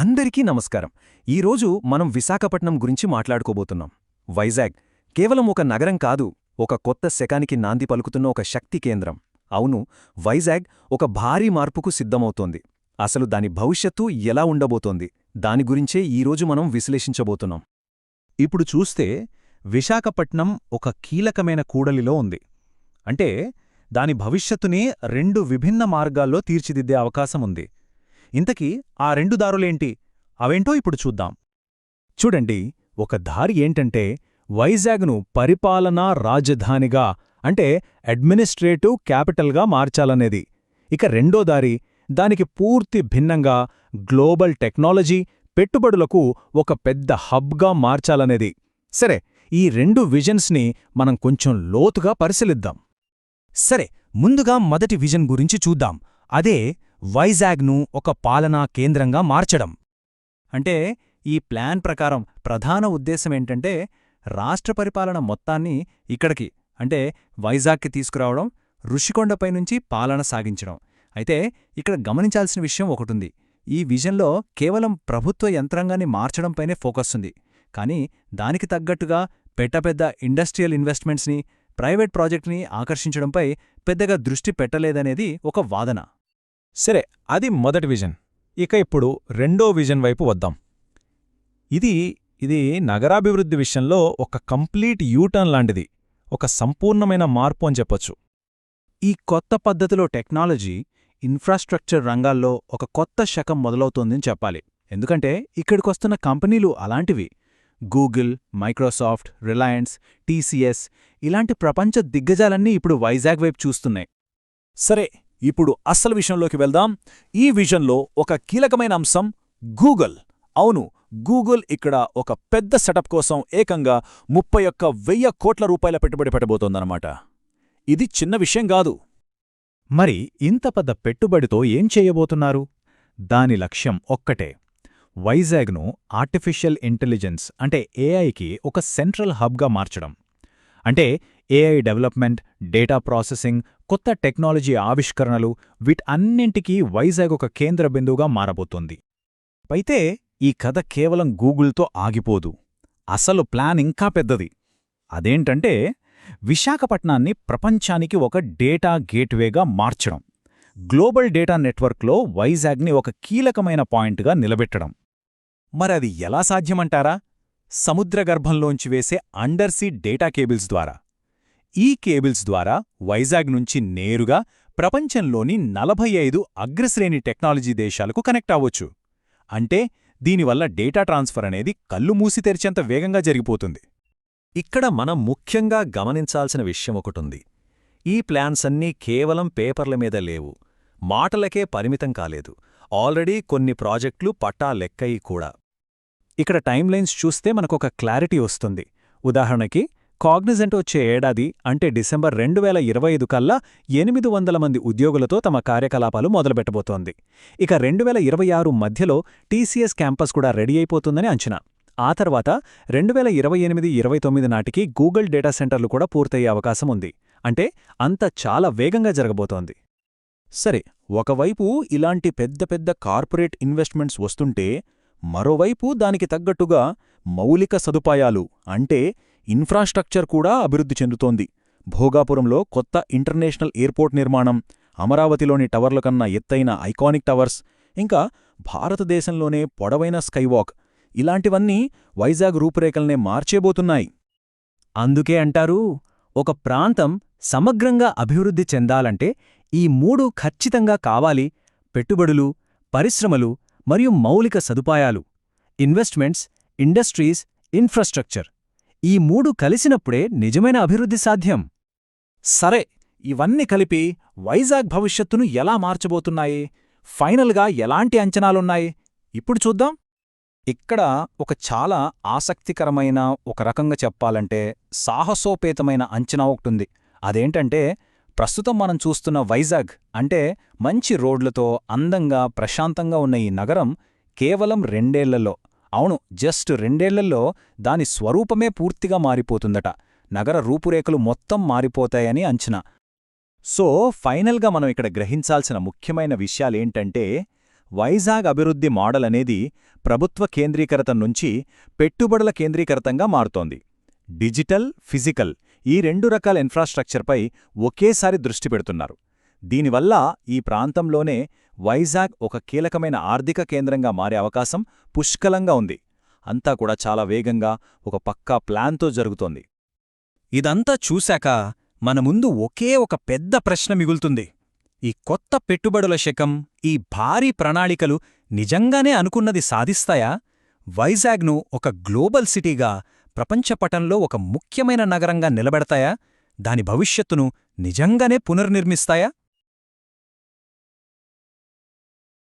అందరికీ నమస్కారం. ఈరోజు మనం విశాఖపట్నం గురించి మాట్లాడుకోబోతున్నాం. వైజాగ్ కేవలం ఒక నగరం కాదు, ఒక కొత్త శకానికి నాంది పలుకుతున్న ఒక శక్తి కేంద్రం. అవును, వైజాగ్ ఒక భారీ మార్పుకు సిద్ధమవుతోంది. అసలు దాని భవిష్యత్తు ఎలా ఉండబోతోంది, దాని గురించే ఈరోజు మనం విశ్లేషించబోతున్నాం. ఇప్పుడు చూస్తే విశాఖపట్నం ఒక కీలకమైన కూడలిలో ఉంది. అంటే దాని భవిష్యత్తుని రెండు విభిన్న మార్గాల్లో తీర్చిదిద్దే అవకాశముంది. ఇంతకీ ఆ రెండు దారులేంటి, అవేంటో ఇప్పుడు చూద్దాం. చూడండి, ఒక దారి ఏంటంటే వైజాగ్ను పరిపాలనా రాజధానిగా అంటే అడ్మినిస్ట్రేటివ్ క్యాపిటల్గా మార్చాలనేది. ఇక రెండో దారి, దానికి పూర్తి భిన్నంగా గ్లోబల్ టెక్నాలజీ, పెట్టుబడులకు ఒక పెద్ద హబ్గా మార్చాలనేది. సరే, ఈ రెండు విజన్స్ని మనం కొంచెం లోతుగా పరిశీలిద్దాం. సరే, ముందుగా మొదటి విజన్ గురించి చూద్దాం. అదే వైజాగ్ను ఒక పాలనా కేంద్రంగా మార్చడం. అంటే ఈ ప్లాన్ ప్రకారం ప్రధాన ఉద్దేశమేంటంటే రాష్ట్ర పరిపాలన మొత్తాన్ని ఇక్కడికి అంటే వైజాగ్కి తీసుకురావడం, ఋషికొండపై నుంచి పాలన సాగించడం. అయితే ఇక్కడ గమనించాల్సిన విషయం ఒకటుంది. ఈ విజన్లో కేవలం ప్రభుత్వ యంత్రాంగాన్ని మార్చడంపైనే ఫోకస్ ఉంది. కానీ దానికి తగ్గట్టుగా పెద్ద ఇండస్ట్రియల్ ఇన్వెస్ట్మెంట్స్ని, ప్రైవేట్ ప్రాజెక్ట్ని ఆకర్షించడంపై పెద్దగా దృష్టి పెట్టలేదనేది ఒక వాదన. సరే, అది మొదటి విజన్. ఇక ఇప్పుడు రెండో విజన్ వైపు వద్దాం. ఇది నగరాభివృద్ధి విషయంలో ఒక కంప్లీట్ యూటర్న్ లాంటిది, ఒక సంపూర్ణమైన మార్పు అని చెప్పొచ్చు. ఈ కొత్త పద్ధతిలో టెక్నాలజీ, ఇన్ఫ్రాస్ట్రక్చర్ రంగాల్లో ఒక కొత్త శకం మొదలవుతోందని చెప్పాలి. ఎందుకంటే ఇక్కడికొస్తున్న కంపెనీలు అలాంటివి. గూగుల్, మైక్రోసాఫ్ట్, రిలయన్స్, టీసీఎస్ ఇలాంటి ప్రపంచ దిగ్గజాలన్నీ ఇప్పుడు వైజాగ్ వైపు చూస్తున్నాయి. సరే, ఇప్పుడు అసలు విషయంలోకి వెళ్దాం. ఈ విజన్లో ఒక కీలకమైన అంశం గూగుల్. అవును, గూగుల్ ఇక్కడ ఒక పెద్ద సెటప్ కోసం ఏకంగా 31,000 కోట్ల రూపాయల పెట్టుబడి పెట్టబోతోందన్నమాట. ఇది చిన్న విషయం కాదు. మరి ఇంత పెద్ద పెట్టుబడితో ఏం చేయబోతున్నారు? దాని లక్ష్యం ఒక్కటే, వైజాగ్ను ఆర్టిఫిషియల్ ఇంటెలిజెన్స్ అంటే ఏఐకి ఒక సెంట్రల్ హబ్గా మార్చడం. అంటే ఏఐ డెవలప్మెంట్, డేటా ప్రాసెసింగ్, కొత్త టెక్నాలజీ ఆవిష్కరణలు వీటన్నింటికీ వైజాగ్ ఒక కేంద్ర బిందువుగా మారబోతోంది. అయితే ఈ కథ కేవలం గూగుల్తో ఆగిపోదు. అసలు ప్లాన్ ఇంకా పెద్దది. అదేంటంటే విశాఖపట్నాన్ని ప్రపంచానికి ఒక డేటా గేట్వేగా మార్చడం, గ్లోబల్ డేటా నెట్వర్క్లో వైజాగ్ని ఒక కీలకమైన పాయింట్గా నిలబెట్టడం. మరది ఎలా సాధ్యమంటారా? సముద్రగర్భంలోంచి వేసే అండర్సీ డేటా కేబుల్స్ ద్వారా. ఈ కేబుల్స్ ద్వారా వైజాగ్ నుంచి నేరుగా ప్రపంచంలోని 45 అగ్రశ్రేణి టెక్నాలజీ దేశాలకు కనెక్ట్ అవ్వొచ్చు. అంటే దీనివల్ల డేటా ట్రాన్స్ఫర్ అనేది కళ్ళు మూసి తెరిచేంత వేగంగా జరిగిపోతుంది. ఇక్కడ మనం ముఖ్యంగా గమనించాల్సిన విషయం ఒకటుంది. ఈ ప్లాన్స్ అన్నీ కేవలం పేపర్ల మీద లేవు, మాటలకే పరిమితం కాలేదు. ఆల్రెడీ కొన్ని ప్రాజెక్టులు పట్టా లెక్కయి కూడా. ఇక్కడ టైమ్లైన్స్ చూస్తే మనకొక క్లారిటీ వస్తుంది. ఉదాహరణకి కాగ్నిజెంట్ వచ్చే ఏడాది అంటే డిసెంబర్ 2025 కల్లా 800 మంది ఉద్యోగులతో తమ కార్యకలాపాలు మొదలుపెట్టబోతోంది. ఇక 2026 మధ్యలో టీసీఎస్ క్యాంపస్ కూడా రెడీ అయిపోతుందని అంచనా. ఆ తర్వాత 2028-29 నాటికి గూగుల్ డేటా సెంటర్లు కూడా పూర్తయ్యే అవకాశం ఉంది. అంటే అంత చాలా వేగంగా జరగబోతోంది. సరే, ఒకవైపు ఇలాంటి పెద్ద కార్పొరేట్ ఇన్వెస్ట్మెంట్స్ వస్తుంటే, మరోవైపు దానికి తగ్గట్టుగా మౌలిక సదుపాయాలు అంటే ఇన్ఫ్రాస్ట్రక్చర్ కూడా అభివృద్ధి చెందుతోంది. భోగాపురంలో కొత్త ఇంటర్నేషనల్ ఎయిర్పోర్ట్ నిర్మాణం, అమరావతిలోని టవర్ల కన్నా ఎత్తైన ఐకానిక్ టవర్స్, ఇంకా భారతదేశంలోనే పొడవైన స్కైవాక్ ఇలాంటివన్నీ వైజాగ్ రూపురేఖల్నే మార్చేబోతున్నాయి. అందుకే అంటారు, ఒక ప్రాంతం సమగ్రంగా అభివృద్ధి చెందాలంటే ఈ మూడు ఖచ్చితంగా కావాలి: పెట్టుబడులు, పరిశ్రమలు మరియు మౌలిక సదుపాయాలు. ఇన్వెస్ట్మెంట్స్, ఇండస్ట్రీస్, ఇన్ఫ్రాస్ట్రక్చర్ ఈ మూడు కలిసినప్పుడే నిజమైన అభివృద్ధి సాధ్యం. సరే, ఇవన్నీ కలిపి వైజాగ్ భవిష్యత్తును ఎలా మార్చబోతున్నాయి? ఫైనల్గా ఎలాంటి అంచనాలున్నాయి? ఇప్పుడు చూద్దాం. ఇక్కడ ఒక చాలా ఆసక్తికరమైన, ఒక రకంగా చెప్పాలంటే సాహసోపేతమైన అంచనా ఒకటుంది. అదేంటంటే ప్రస్తుతం మనం చూస్తున్న వైజాగ్ అంటే మంచి రోడ్లతో అందంగా ప్రశాంతంగా ఉన్న ఈ నగరం కేవలం 2 ఏళ్లలో, అవును జస్ట్ 2 ఏళ్లలో దాని స్వరూపమే పూర్తిగా మారిపోతుందట. నగర రూపురేఖలు మొత్తం మారిపోతాయని అంచనా. సో ఫైనల్గా మనం ఇక్కడ గ్రహించాల్సిన ముఖ్యమైన విషయాలేంటంటే, వైజాగ్ అభివృద్ధి మోడల్ అనేది ప్రభుత్వ కేంద్రీకరత నుంచి పెట్టుబడుల కేంద్రీకృతంగా మారుతోంది. డిజిటల్, ఫిజికల్ ఈ 2 రకాల ఇన్ఫ్రాస్ట్రక్చర్పై ఒకేసారి దృష్టి పెడుతున్నారు. దీనివల్ల ఈ ప్రాంతంలోనే వైజాగ్ ఒక కీలకమైన ఆర్థిక కేంద్రంగా మారే అవకాశం పుష్కలంగా ఉంది. అంతా కూడా చాలా వేగంగా ఒక పక్కా ప్లాన్తో జరుగుతోంది. ఇదంతా చూశాక మన ముందు ఒకే ఒక పెద్ద ప్రశ్న మిగులుతుంది. ఈ కొత్త పెట్టుబడుల శకం, ఈ భారీ ప్రణాళికలు నిజంగానే అనుకున్నది సాధిస్తాయా? వైజాగ్ను ఒక గ్లోబల్ సిటీగా, ప్రపంచపటంలో ఒక ముఖ్యమైన నగరంగా నిలబెడతాయా? దాని భవిష్యత్తును నిజంగానే పునర్నిర్మిస్తాయా?